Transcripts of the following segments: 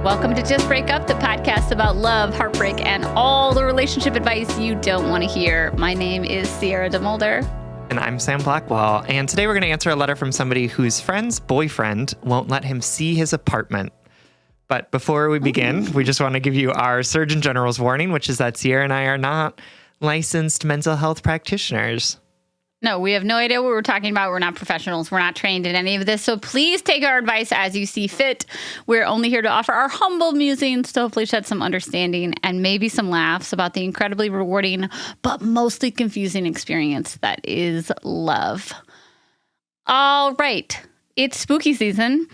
Welcome to Just Break Up, the podcast about love, heartbreak, and all the relationship advice you don't want to hear. My name is Sierra DeMulder. And I'm Sam Blackwell. And today we're going to answer a letter from somebody whose friend's boyfriend won't let him see his apartment. But before we begin, we just want to give you our Surgeon General's warning, which is that Sierra and I are not licensed mental health practitioners. No, we have no idea what we're talking about. We're not professionals. We're not trained in any of this. So please take our advice as you see fit. We're only here to offer our humble musings to hopefully shed some understanding and maybe some laughs about the incredibly rewarding but mostly confusing experience that is love. All right. It's spooky season.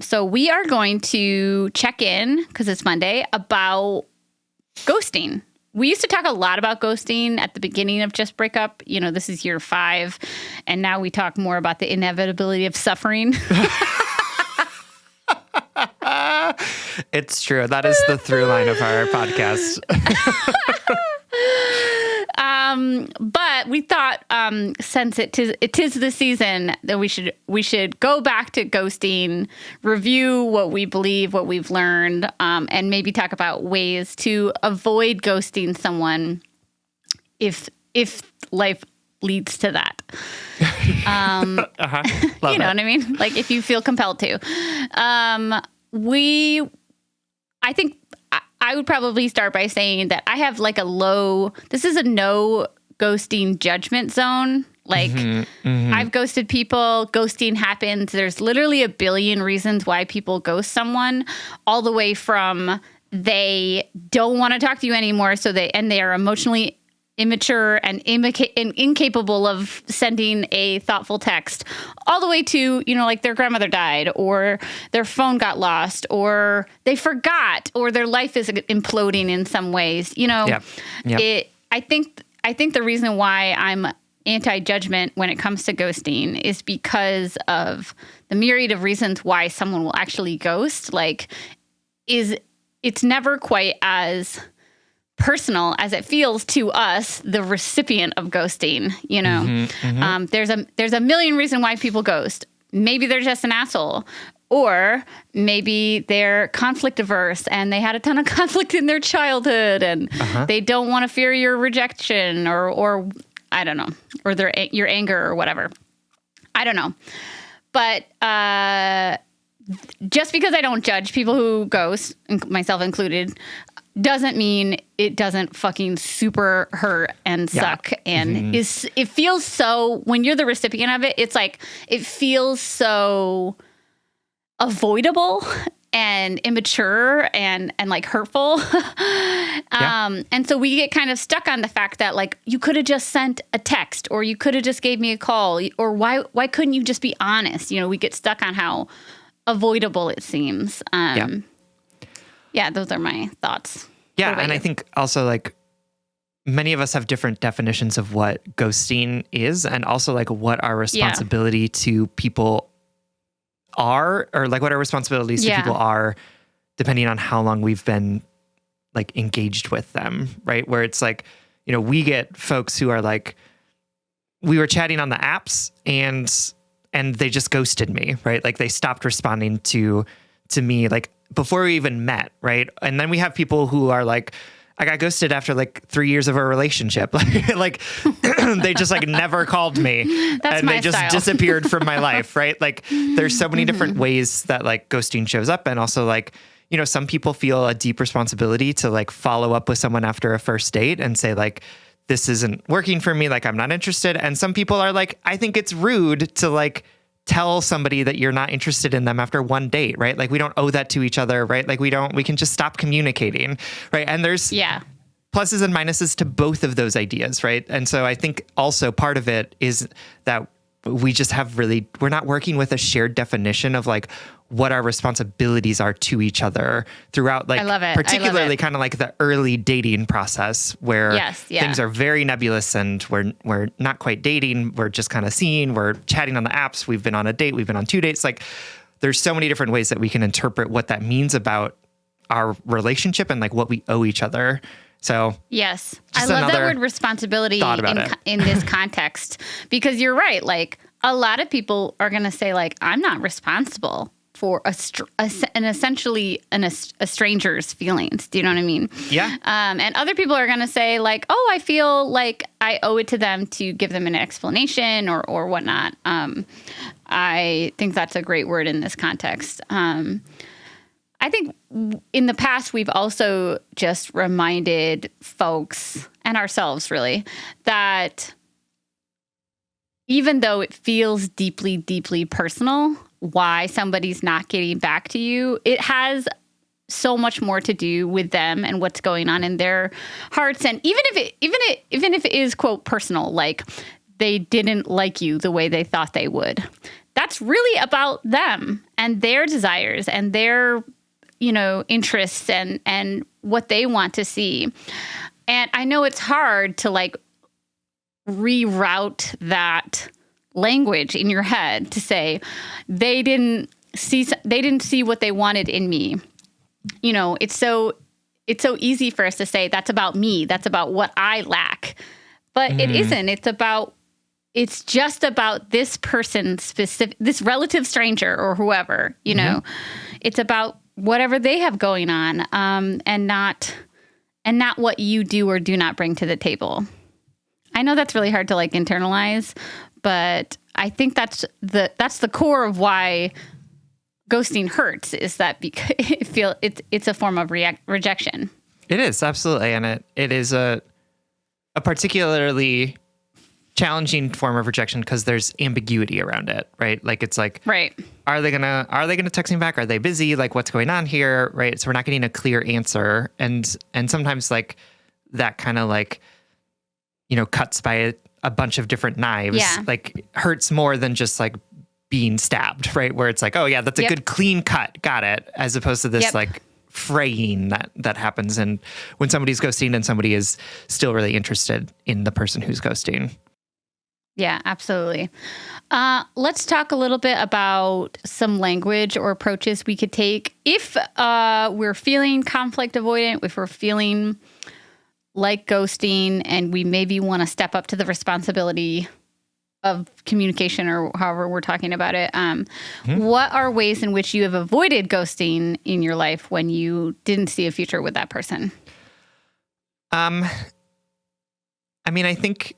So we are going to check in, because it's Monday, about ghosting. We used to talk a lot about ghosting at the beginning of Just Break Up. You know, this is year 5. And now we talk more about the inevitability of suffering. It's true. That is the through line of our podcast. But we thought, since it is the season, that we should go back to ghosting, review what we believe, what we've learned, and maybe talk about ways to avoid ghosting someone if life leads to that. Love you know it. what I mean? Like if you feel compelled to. I think I would probably start by saying that I have like this is a no ghosting judgment zone. Like I've ghosted people, ghosting happens. There's literally a billion reasons why people ghost someone, all the way from they don't want to talk to you anymore. They are emotionally immature and incapable of sending a thoughtful text, all the way to, like their grandmother died, or their phone got lost, or they forgot, or their life is imploding in some ways. Yep. I think the reason why I'm anti-judgment when it comes to ghosting is because of the myriad of reasons why someone will actually ghost. It's never quite as personal as it feels to us, the recipient of ghosting. There's a million reasons why people ghost. Maybe they're just an asshole, or maybe they're conflict averse and they had a ton of conflict in their childhood and they don't want to fear your rejection, or I don't know, or your anger or whatever. I don't know. But just because I don't judge people who ghost, myself included, doesn't mean it doesn't fucking super hurt and suck. And it feels so, when you're the recipient of it, it's like, it feels so avoidable and immature and like hurtful. And so we get kind of stuck on the fact that like, you could have just sent a text, or you could have just gave me a call, or why couldn't you just be honest? We get stuck on how avoidable it seems. Yeah, those are my thoughts. Yeah, and I think also like many of us have different definitions of what ghosting is, and also like what our responsibility to people are, or like what our responsibilities to people are, depending on how long we've been like engaged with them, right? Where it's like, we get folks who are like, we were chatting on the apps and they just ghosted me, right? Like they stopped responding to me like before we even met, right? And then we have people who are like, I got ghosted after like 3 years of a relationship. like they just like never called me. That's and my they just style. disappeared from my life, right? Like there's so many different ways that like ghosting shows up. And also like, some people feel a deep responsibility to like follow up with someone after a first date and say like, this isn't working for me. Like I'm not interested. And some people are like, I think it's rude to like tell somebody that you're not interested in them after one date, right? Like we don't owe that to each other, right? Like we can just stop communicating, right? And there's pluses and minuses to both of those ideas, right? And so I think also part of it is that we just we're not working with a shared definition of like what our responsibilities are to each other throughout, like, I love it. particularly kind of like the early dating process where things are very nebulous and we're not quite dating. We're just kind of seeing, we're chatting on the apps. We've been on a date. We've been on 2 dates. Like there's so many different ways that we can interpret what that means about our relationship and like what we owe each other. So yes, I love that word responsibility in this context, because you're right. Like a lot of people are going to say like, I'm not responsible for essentially a stranger's feelings. Do you know what I mean? Yeah. And other people are going to say like, oh, I feel like I owe it to them to give them an explanation or whatnot. I think that's a great word in this context. I think in the past, we've also just reminded folks and ourselves really that even though it feels deeply, deeply personal, why somebody's not getting back to you, it has so much more to do with them and what's going on in their hearts. And even if it is, quote, personal, like they didn't like you the way they thought they would, that's really about them and their desires and their, interests and what they want to see. And I know it's hard to like reroute that language in your head to say they didn't see what they wanted in me. It's so easy for us to say that's about me, that's about what I lack, but it isn't. It's just about this person specific, this relative stranger or whoever. It's about whatever they have going on, and not what you do or do not bring to the table. I know that's really hard to like internalize, but I think that's the core of why ghosting hurts, is that because it's a form of rejection. It is, absolutely. And it is a particularly challenging form of rejection because there's ambiguity around it, right? Like it's like, right. Are they gonna text me back? Are they busy? Like what's going on here? Right. So we're not getting a clear answer. And sometimes like that kind of like, cuts by a bunch of different knives, like hurts more than just like being stabbed, right? Where it's like, oh yeah, that's a good clean cut. Got it. As opposed to this like fraying that happens. And when somebody's ghosting and somebody is still really interested in the person who's ghosting. Yeah, absolutely. Let's talk a little bit about some language or approaches we could take if we're feeling conflict avoidant, if we're feeling like ghosting and we maybe want to step up to the responsibility of communication or however we're talking about it. What are ways in which you have avoided ghosting in your life when you didn't see a future with that person? I think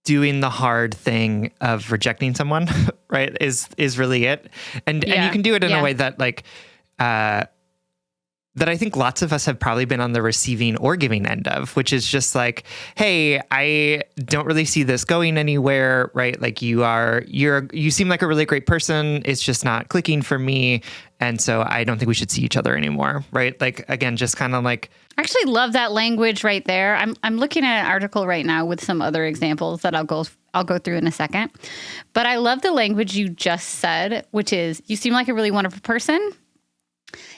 doing the hard thing of rejecting someone, right, is really it. And you can do it in a way that like, that I think lots of us have probably been on the receiving or giving end of, which is just like, hey, I don't really see this going anywhere, right? Like you seem like a really great person. It's just not clicking for me. And so I don't think we should see each other anymore, right? Like, again, just kind of like. I actually love that language right there. I'm looking at an article right now with some other examples that I'll go through in a second. But I love the language you just said, which is, you seem like a really wonderful person.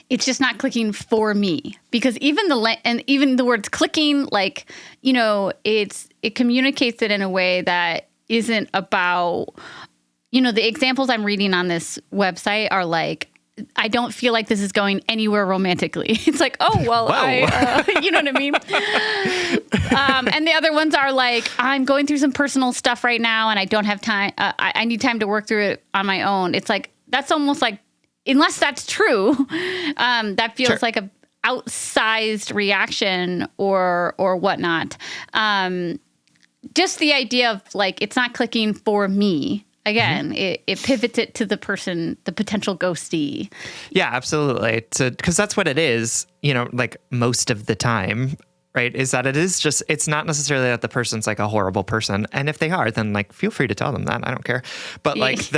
It's just not clicking for me, because even the words clicking, like, it communicates it in a way that isn't about, the examples I'm reading on this website are like, I don't feel like this is going anywhere romantically. It's like, oh, well, you know what I mean? And the other ones are like, I'm going through some personal stuff right now and I don't have time. I need time to work through it on my own. It's like, that's almost like, unless that's true, that feels like a outsized reaction or whatnot. Just the idea of like, it's not clicking for me. Again, it pivots it to the person, the potential ghostee. Yeah, absolutely. Because that's what it is, like most of the time, right? Is that it's not necessarily that the person's like a horrible person. And if they are, then like, feel free to tell them that. I don't care. But like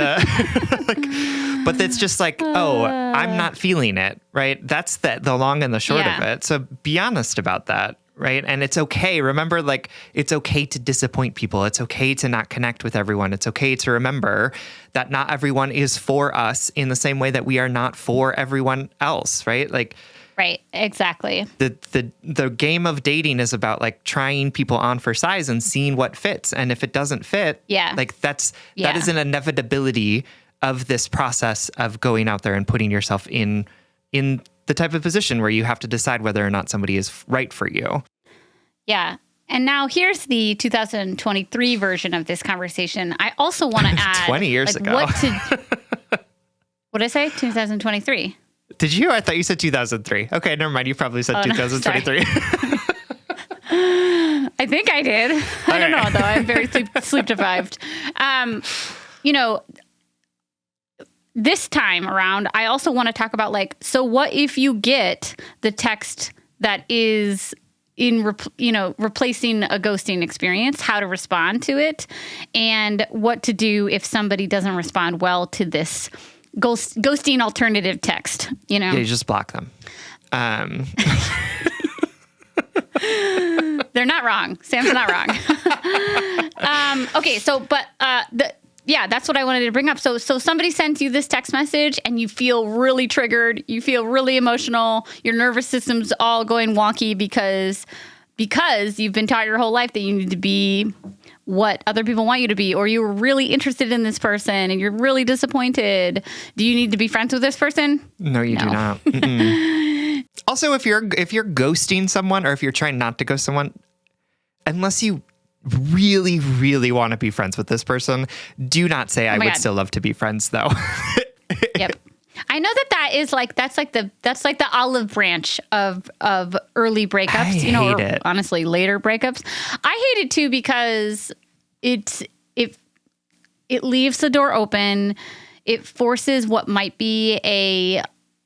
but it's just like, oh, I'm not feeling it, right? That's the long and the short of it. So be honest about that. Right. And it's okay. Remember, like, it's okay to disappoint people. It's okay to not connect with everyone. It's okay to remember that not everyone is for us in the same way that we are not for everyone else. Right. Like, right. Exactly. The game of dating is about like trying people on for size and seeing what fits. And if it doesn't fit, like that is an inevitability of this process of going out there and putting yourself in the type of position where you have to decide whether or not somebody is right for you. Yeah. And now here's the 2023 version of this conversation. I also want to add 20 years ago. What did I say? 2023. Did you? I thought you said 2003. Okay, never mind. You probably said 2023. No, I think I did. I don't know, though. I'm very sleep deprived. This time around, I also want to talk about so what if you get the text that is replacing a ghosting experience, how to respond to it, and what to do if somebody doesn't respond well to this ghosting alternative text, Yeah, you just block them. They're not wrong. Sam's not wrong. Okay, that's what I wanted to bring up. So somebody sends you this text message and you feel really triggered. You feel really emotional. Your nervous system's all going wonky because you've been taught your whole life that you need to be what other people want you to be, or you were really interested in this person and you're really disappointed. Do you need to be friends with this person? No, you do not. Also, if you're ghosting someone, or if you're trying not to ghost someone, unless you really, really want to be friends with this person, do not say I would still love to be friends, though. Yep. I know that is that's like the olive branch of early breakups, I hate it. Honestly, later breakups. I hate it too because it leaves the door open. It forces what might be a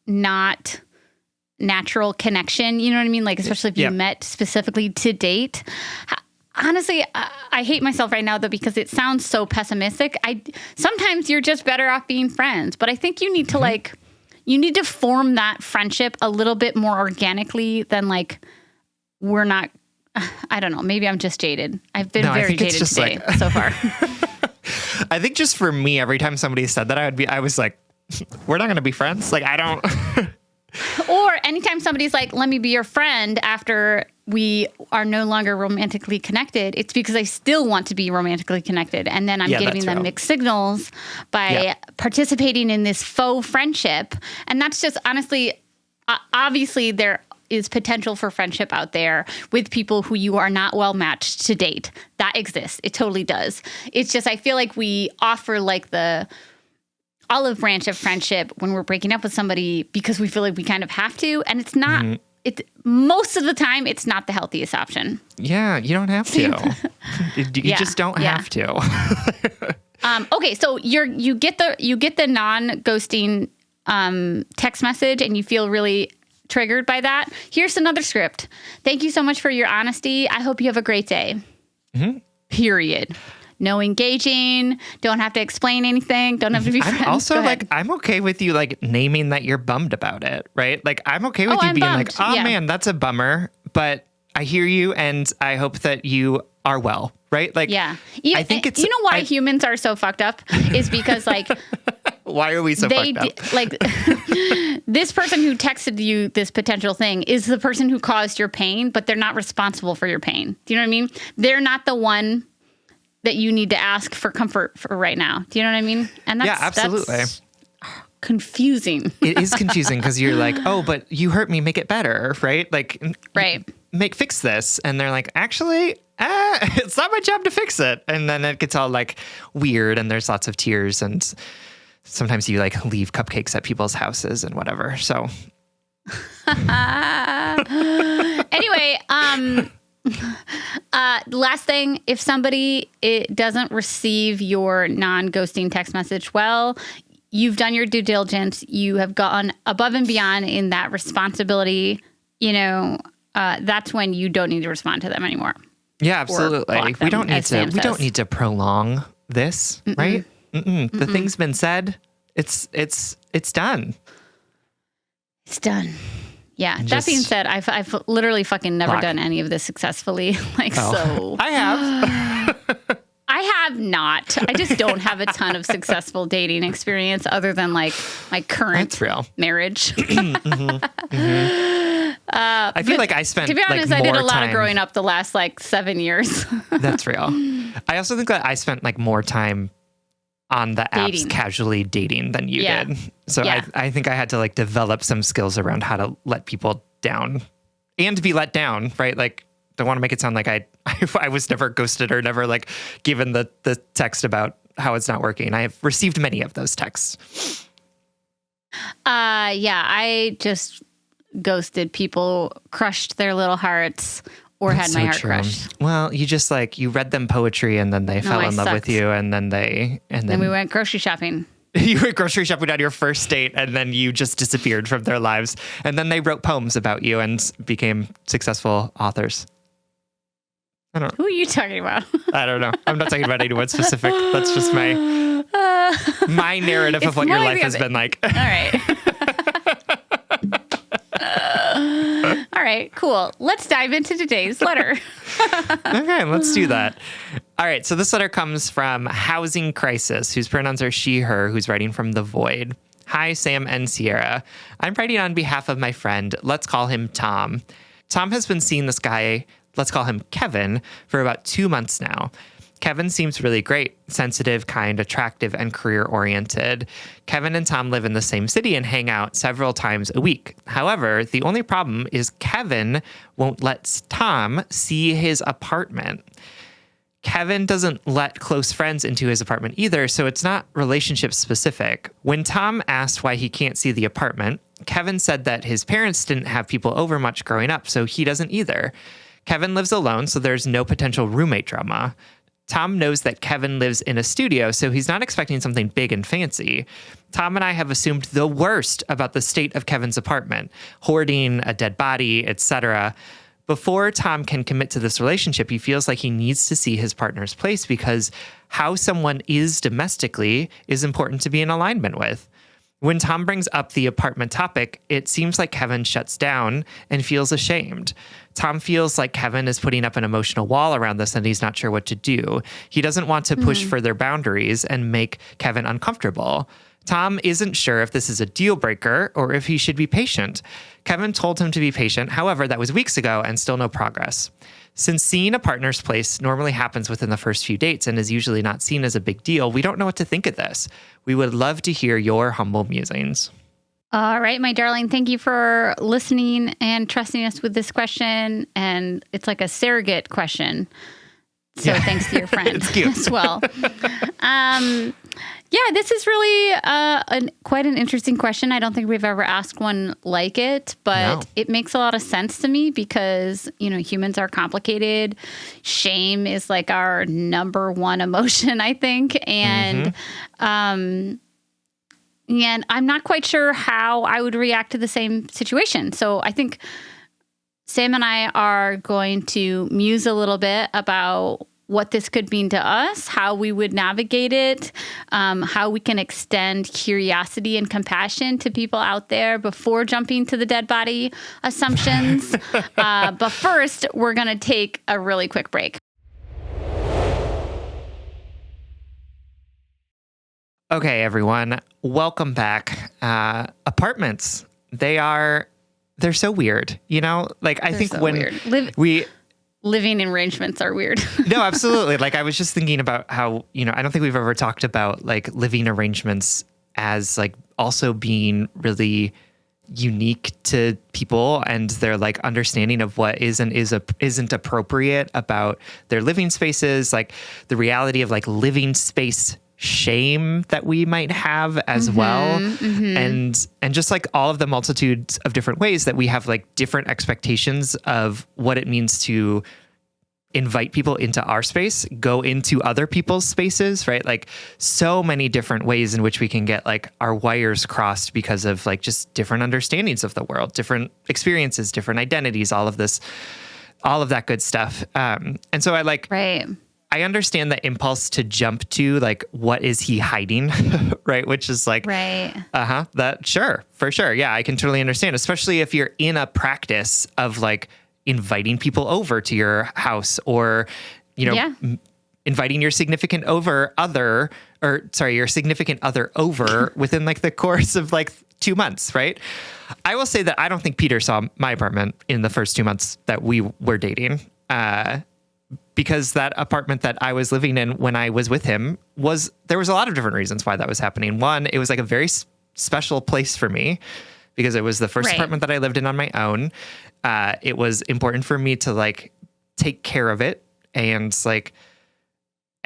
not natural connection. You know what I mean? Like, especially if you met specifically to date. Honestly, I hate myself right now, though, because it sounds so pessimistic. Sometimes you're just better off being friends, but I think you need to you need to form that friendship a little bit more organically than we're not. I don't know. Maybe I'm just jaded. I've been very jaded today so far. I think just for me, every time somebody said that, I was like, we're not going to be friends. I don't. Or anytime somebody's like, let me be your friend after we are no longer romantically connected, it's because I still want to be romantically connected. And then I'm giving them mixed signals by participating in this faux friendship. And that's just honestly, obviously there is potential for friendship out there with people who you are not well matched to date. That exists. It totally does. It's just, I feel like we offer the olive branch of friendship when we're breaking up with somebody because we feel like we kind of have to, and it's not. It's most of the time it's not the healthiest option. Yeah, you don't have to. You just don't have to. Okay, so you get the non-ghosting text message and you feel really triggered by that. Here's another script. Thank you so much for your honesty. I hope you have a great day. Period. No engaging. Don't have to explain anything. Don't have to be friends. I'm also I'm okay with you naming that you're bummed about it, right? I'm okay with you being bummed. Man, that's a bummer, but I hear you and I hope that you are well, right? I think it's, why humans are so fucked up is because why are we so fucked up? This person who texted you this potential thing is the person who caused your pain, but they're not responsible for your pain. Do you know what I mean? They're not the one that you need to ask for comfort for right now. Do you know what I mean? And that's, absolutely. That's confusing. It is confusing because you're like, oh, but you hurt me, make it better, right? Right. Fix this. And they're like, actually, it's not my job to fix it. And then it gets all weird and there's lots of tears and sometimes you leave cupcakes at people's houses and whatever. So anyway, last thing, if somebody doesn't receive your non-ghosting text message well, you've done your due diligence. You have gone above and beyond in that responsibility. That's when you don't need to respond to them anymore. Yeah, absolutely. We don't need to prolong this, right? The thing's been said. It's done. It's done. Yeah. That being said, I've literally fucking never done any of this successfully. So I have. I have not. I just don't have a ton of successful dating experience other than my current marriage. I feel like I spent, to be honest, I did a lot of growing up the last 7 years. That's real. I also think that I spent more time on the apps casually dating than you did. So I think I had to develop some skills around how to let people down and be let down, right? Don't want to make it sound like I was never ghosted or never given the text about how it's not working. I have received many of those texts. Yeah, I just ghosted people, crushed their little hearts, or That's had my so heart true. crushed. Well, you just you read them poetry and then they fell I in love with sucked. you and then Then we went grocery shopping. you went grocery shopping on your first date and then you just disappeared from their lives. And then they wrote poems about you and became successful authors. Who are you talking about? I don't know. I'm not talking about anyone specific. That's just my narrative of what your life has been like. All right. All right, cool. Let's dive into today's letter. Okay, let's do that. All right, so this letter comes from Housing Crisis, whose pronouns are she, her, who's writing from the void. Hi, Sam and Sierra. I'm writing on behalf of my friend. Let's call him Tom. Tom has been seeing this guy, let's call him Kevin, for about 2 months now. Kevin seems really great, sensitive, kind, attractive, and career-oriented. Kevin and Tom live in the same city and hang out several times a week. However, the only problem is Kevin won't let Tom see his apartment. Kevin doesn't let close friends into his apartment either, so it's not relationship specific. When Tom asked why he can't see the apartment, Kevin said that his parents didn't have people over much growing up, so he doesn't either. Kevin lives alone, so there's no potential roommate drama. Tom knows that Kevin lives in a studio, so he's not expecting something big and fancy. Tom and I have assumed the worst about the state of Kevin's apartment, hoarding, a dead body, etc. Before Tom can commit to this relationship, he feels like he needs to see his partner's place because how someone is domestically is important to be in alignment with. When Tom brings up the apartment topic, it seems like Kevin shuts down and feels ashamed. Tom feels like Kevin is putting up an emotional wall around this and he's not sure what to do. He doesn't want to push further boundaries and make Kevin uncomfortable. Tom isn't sure if this is a deal breaker or if he should be patient. Kevin told him to be patient. However, that was weeks ago and still no progress. Since seeing a partner's place normally happens within the first few dates and is usually not seen as a big deal, we don't know what to think of this. We would love to hear your humble musings. All right, my darling, thank you for listening and trusting us with this question. And it's like a surrogate question. So thanks to your friend as well. Yeah, this is really quite an interesting question. I don't think we've ever asked one like it, but it makes a lot of sense to me because, humans are complicated. Shame is like our number one emotion, I think. And, and I'm not quite sure how I would react to the same situation. So I think Sam and I are going to muse a little bit about what this could mean to us, how we would navigate it, how we can extend curiosity and compassion to people out there before jumping to the dead body assumptions. But first, we're going to take a really quick break. Okay, everyone, welcome back. Apartments, they're so weird, I think so when living arrangements are weird. No, absolutely. I was just thinking about how, I don't think we've ever talked about living arrangements as also being really unique to people and their understanding of what is and isn't appropriate about their living spaces, the reality of living space shame that we might have as well. And just all of the multitudes of different ways that we have different expectations of what it means to invite people into our space, go into other people's spaces, right? So many different ways in which we can get our wires crossed because of just different understandings of the world, different experiences, different identities, all of that good stuff. And so I understand the impulse to jump to what is he hiding, right? Which is that sure, for sure. Yeah, I can totally understand, especially if you're in a practice of inviting people over to your house or, inviting your significant other over within the course of 2 months, right? I will say that I don't think Peter saw my apartment in the first 2 months that we were dating. Because that apartment that I was living in when I was with him there was a lot of different reasons why that was happening. One, it was a very special place for me because it was the first apartment that I lived in on my own. It was important for me to take care of it and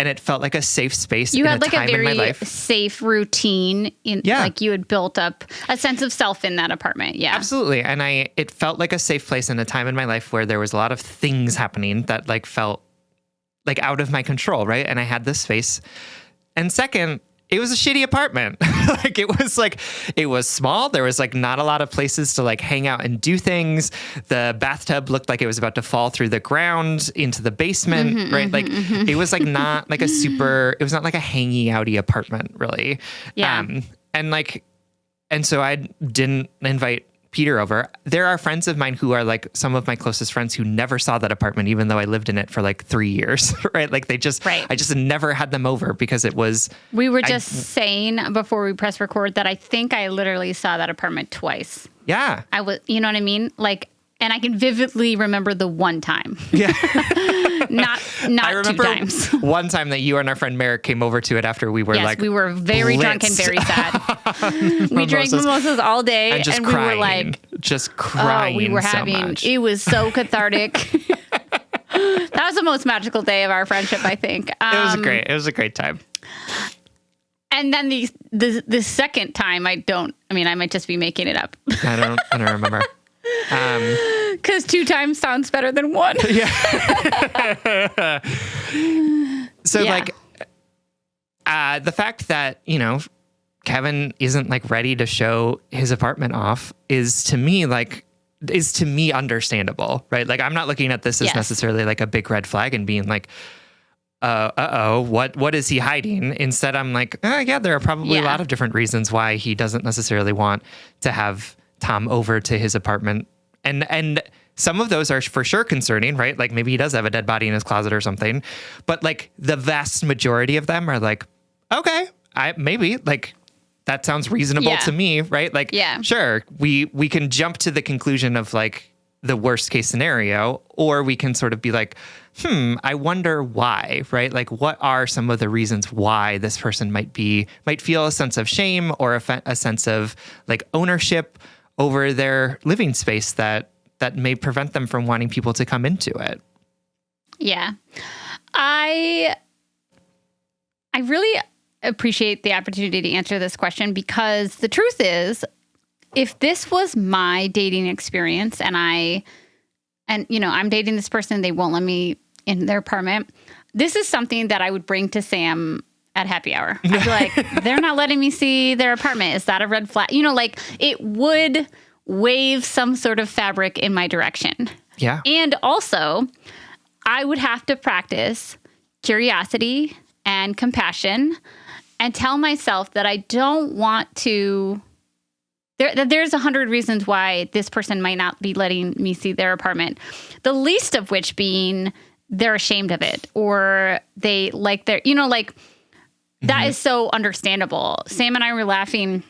and it felt like a safe space. You in had a like a time in my very life. safe routine like you had built up a sense of self in that apartment. Yeah. Absolutely. And it felt like a safe place in a time in my life where there was a lot of things happening that like felt like out of my control. Right. And I had this space. And second, it was a shitty apartment. It was small. There was like not a lot of places to like hang out and do things. The bathtub looked like it was about to fall through the ground into the basement, right? It was like not like it was not like a hangy outy apartment really. Yeah. And so I didn't invite Peter over. There are friends of mine who are like some of my closest friends who never saw that apartment, even though I lived in it for like 3 years, right? Like I just never had them over because it was. We were just saying before we press record that I think I literally saw that apartment twice. Yeah. I was, you know what I mean? Like, and I can vividly remember the one time. Yeah. not I remember 2 times. One time that you and our friend Merrick came over to it after we were we were very drunk and very sad. We drank mimosas all day and we were like just crying. We were so much. It was so cathartic. That was the most magical day of our friendship, I think. It was a great time. And then the second time, I might just be making it up. I don't remember. Because 2 times sounds better than 1. Yeah. So the fact that, Kevin isn't like ready to show his apartment off is to me understandable, right? Like I'm not looking at this as necessarily like a big red flag and being like, what is he hiding? Instead, I'm like, there are probably a lot of different reasons why he doesn't necessarily want to have Tom over to his apartment. And some of those are for sure concerning, right? Like maybe he does have a dead body in his closet or something, but like the vast majority of them are like, okay, that sounds reasonable to me, right? Like, sure, we can jump to the conclusion of like the worst case scenario, or we can sort of be like, I wonder why, right? Like, what are some of the reasons why this person might feel a sense of shame or a sense of like ownership over their living space that may prevent them from wanting people to come into it. Yeah. I really appreciate the opportunity to answer this question because the truth is, if this was my dating experience and I'm dating this person, they won't let me in their apartment. This is something that I would bring to Sam at happy hour. I'd be like, they're not letting me see their apartment. Is that a red flag? It would wave some sort of fabric in my direction. Yeah. And also, I would have to practice curiosity and compassion and tell myself that I don't want to. There's 100 reasons why this person might not be letting me see their apartment. The least of which being they're ashamed of it or they like their, that is so understandable. Sam and I were laughing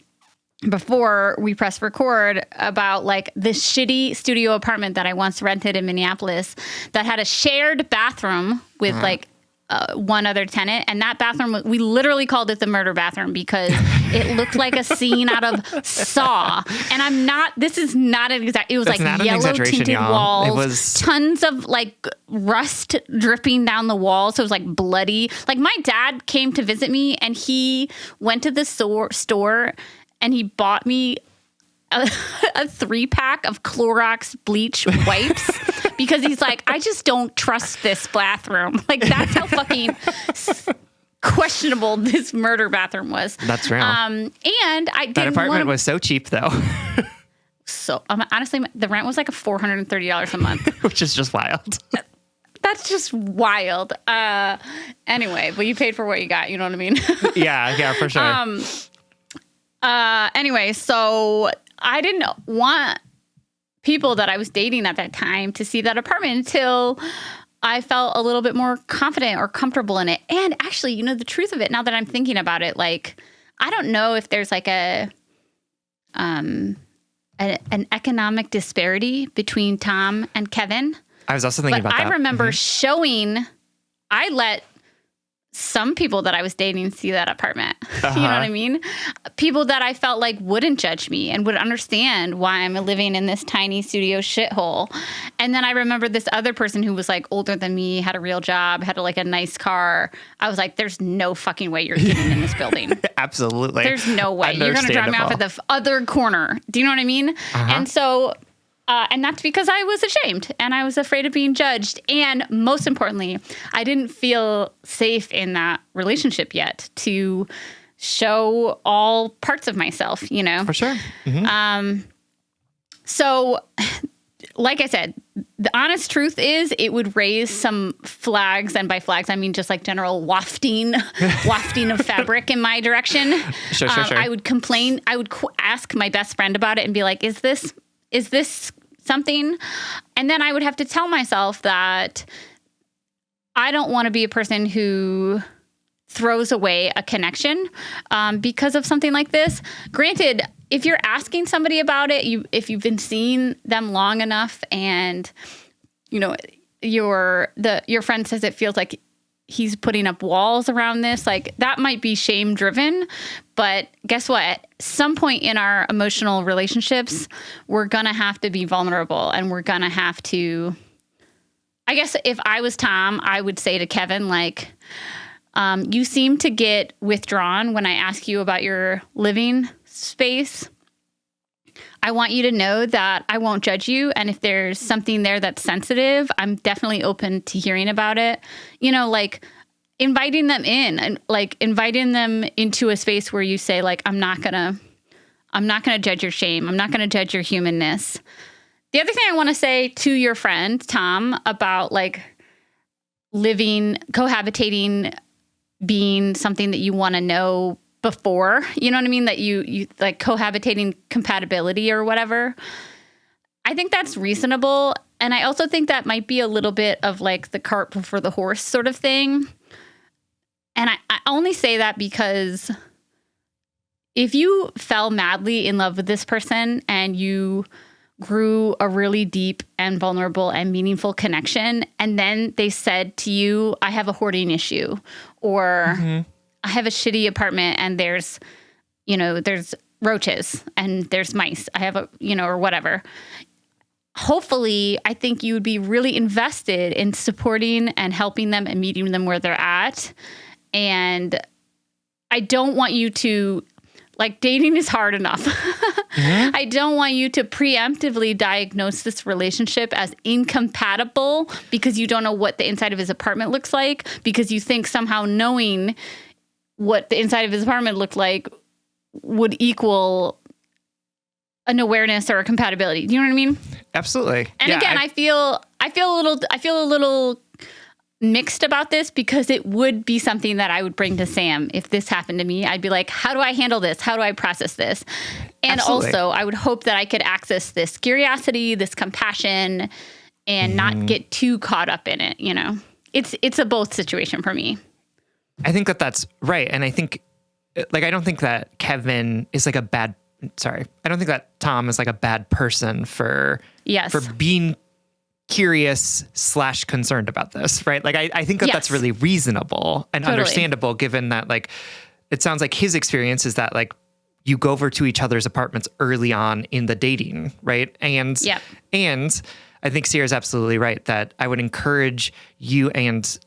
before we pressed record about like this shitty studio apartment that I once rented in Minneapolis that had a shared bathroom with one other tenant. And that bathroom, we literally called it the murder bathroom because it looked like a scene out of Saw. And this is not an exact, it was like yellow tinted walls. It was tons of like rust dripping down the walls. So it was like bloody. Like my dad came to visit me and he went to the store and he bought me a 3-pack of Clorox bleach wipes because he's like, I just don't trust this bathroom. Like that's how fucking questionable this murder bathroom was. That's real. And I didn't. That apartment was so cheap though. So honestly, the rent was like $430 a month, which is just wild. That's just wild. Anyway, but you paid for what you got. You know what I mean? Yeah, for sure. Anyway, so I didn't want people that I was dating at that time to see that apartment until I felt a little bit more confident or comfortable in it. And actually, the truth of it, now that I'm thinking about it, like, I don't know if there's like an economic disparity between Tom and Kevin. I was also thinking about that. I remember I let some people that I was dating see that apartment. You know what I mean? People that I felt like wouldn't judge me and would understand why I'm living in this tiny studio shithole. And then I remember this other person who was like older than me, had a real job, had like a nice car. I was like, there's no fucking way you're getting in this building. Absolutely. There's no way. You're going to drop me off at the other corner. Do you know what I mean? And so... and that's because I was ashamed and I was afraid of being judged. And most importantly, I didn't feel safe in that relationship yet to show all parts of myself, you know? For sure. Mm-hmm. So like I said, the honest truth is it would raise some flags. And by flags, I mean just like general wafting of fabric in my direction. Sure. I would complain. I would ask my best friend about it and be like, is this something? And then I would have to tell myself that I don't want to be a person who throws away a connection because of something like this. Granted, if you're asking somebody about it, if you've been seeing them long enough and, you know, your friend says it feels like he's putting up walls around this, like that might be shame driven. But guess what? At some point in our emotional relationships, we're going to have to be vulnerable and we're going to have to, I guess if I was Tom, I would say to Kevin, like, you seem to get withdrawn when I ask you about your living space. I want you to know that I won't judge you. And if there's something there that's sensitive, I'm definitely open to hearing about it. You know, like inviting them in and like inviting them into a space where you say like, I'm not going to judge your shame. I'm not going to judge your humanness. The other thing I want to say to your friend, Tom, about like cohabitating being something that you want to know before, you know what I mean? That you like cohabitating compatibility or whatever. I think that's reasonable. And I also think that might be a little bit of like the cart before the horse sort of thing. And I only say that because if you fell madly in love with this person and you grew a really deep and vulnerable and meaningful connection, and then they said to you, I have a hoarding issue, or I have a shitty apartment and there's roaches and there's mice. I have or whatever. Hopefully, I think you would be really invested in supporting and helping them and meeting them where they're at. And I don't want you to, like, dating is hard enough. I don't want you to preemptively diagnose this relationship as incompatible because you don't know what the inside of his apartment looks like, because you think somehow knowing what the inside of his apartment looked like would equal an awareness or a compatibility. Do you know what I mean? Absolutely. And again, I feel a little mixed about this because it would be something that I would bring to Sam if this happened to me. I'd be like, how do I handle this? How do I process this? And Absolutely. Also, I would hope that I could access this curiosity, this compassion, and not get too caught up in it. You know, it's a both situation for me. I think that that's right. And I think, like, I don't think that Kevin is like I don't think that Tom is like a bad person for being curious / concerned about this, right? Like, I think that that's really reasonable and understandable, given that, like, it sounds like his experience is that, like, you go over to each other's apartments early on in the dating, right? And I think Sierra's absolutely right that I would encourage you and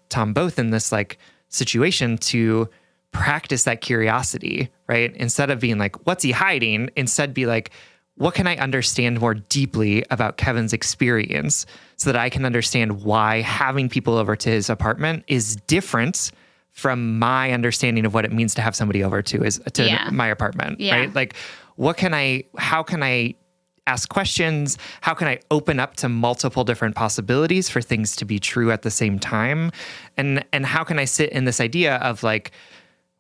Tom both in this, like, situation to practice that curiosity, right? Instead of being like, what's he hiding? Instead be like, what can I understand more deeply about Kevin's experience so that I can understand why having people over to his apartment is different from my understanding of what it means to have somebody over to my apartment, right? Like, how can I ask questions? How can I open up to multiple different possibilities for things to be true at the same time? And how can I sit in this idea of, like,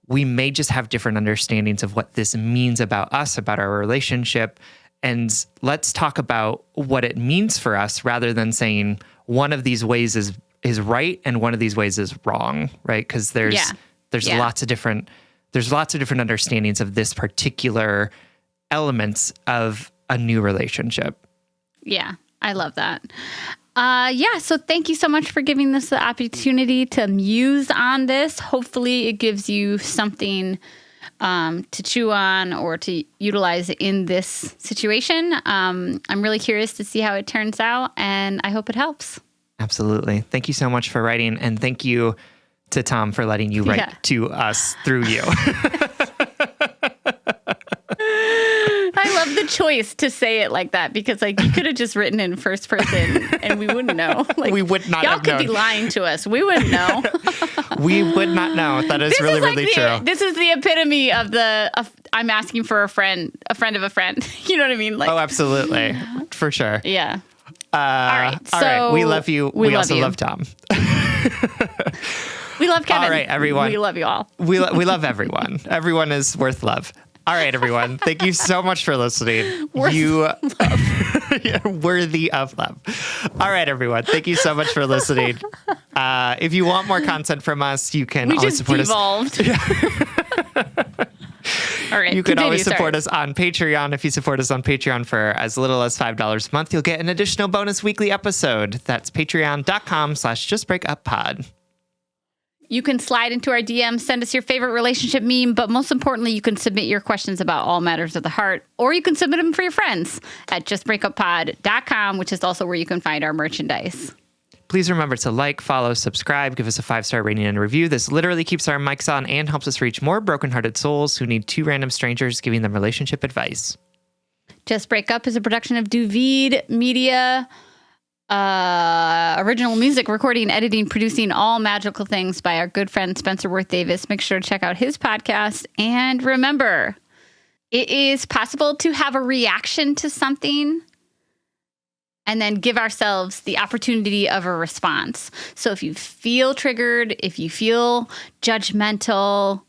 we may just have different understandings of what this means about us, about our relationship. And let's talk about what it means for us rather than saying one of these ways is right and one of these ways is wrong, right? Because there's lots of different understandings of this particular elements of a new relationship. Yeah, I love that. So thank you so much for giving us the opportunity to muse on this. Hopefully it gives you something to chew on or to utilize in this situation. I'm really curious to see how it turns out, and I hope it helps. Absolutely. Thank you so much for writing, and thank you to Tom for letting you write to us through you. I love the choice to say it like that, because like you could have just written in first person and we wouldn't know. Like, we would not y'all have could known. be lying to us. We wouldn't know. We would not know. That is really, really true. This is the epitome of I'm asking for a friend of a friend. You know what I mean? Like, oh, absolutely. For sure. Yeah. All right. We love you. We also love Tom. We love Kevin. All right, everyone. We love you all. We love everyone. Everyone is worth love. All right, everyone. Thank you so much for listening. Worthy of love. All right, everyone. Thank you so much for listening. If you want more content from us, you can always support us. All right, you can always support us on Patreon. If you support us on Patreon for as little as $5 a month, you'll get an additional bonus weekly episode. That's patreon.com/justbreakuppod. You can slide into our DMs, send us your favorite relationship meme, but most importantly, you can submit your questions about all matters of the heart, or you can submit them for your friends at justbreakuppod.com, which is also where you can find our merchandise. Please remember to like, follow, subscribe, give us a 5-star rating and review. This literally keeps our mics on and helps us reach more brokenhearted souls who need 2 random strangers giving them relationship advice. Just Break Up is a production of Duvid Media. Original music, recording, editing, producing, all magical things by our good friend Spencer Worth Davis. Make sure to check out his podcast. And remember, it is possible to have a reaction to something and then give ourselves the opportunity of a response. So if you feel triggered, if you feel judgmental,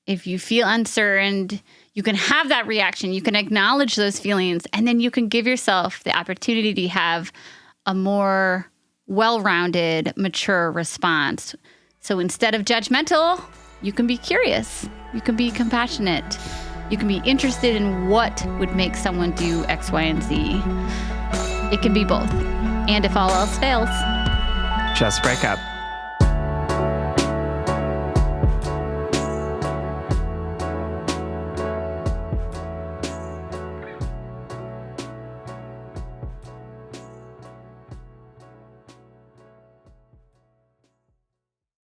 if you feel uncertain, you can have that reaction. You can acknowledge those feelings, and then you can give yourself the opportunity to have a more well-rounded, mature response. So instead of judgmental, you can be curious. You can be compassionate. You can be interested in what would make someone do X, Y, and Z. It can be both. And if all else fails, just break up.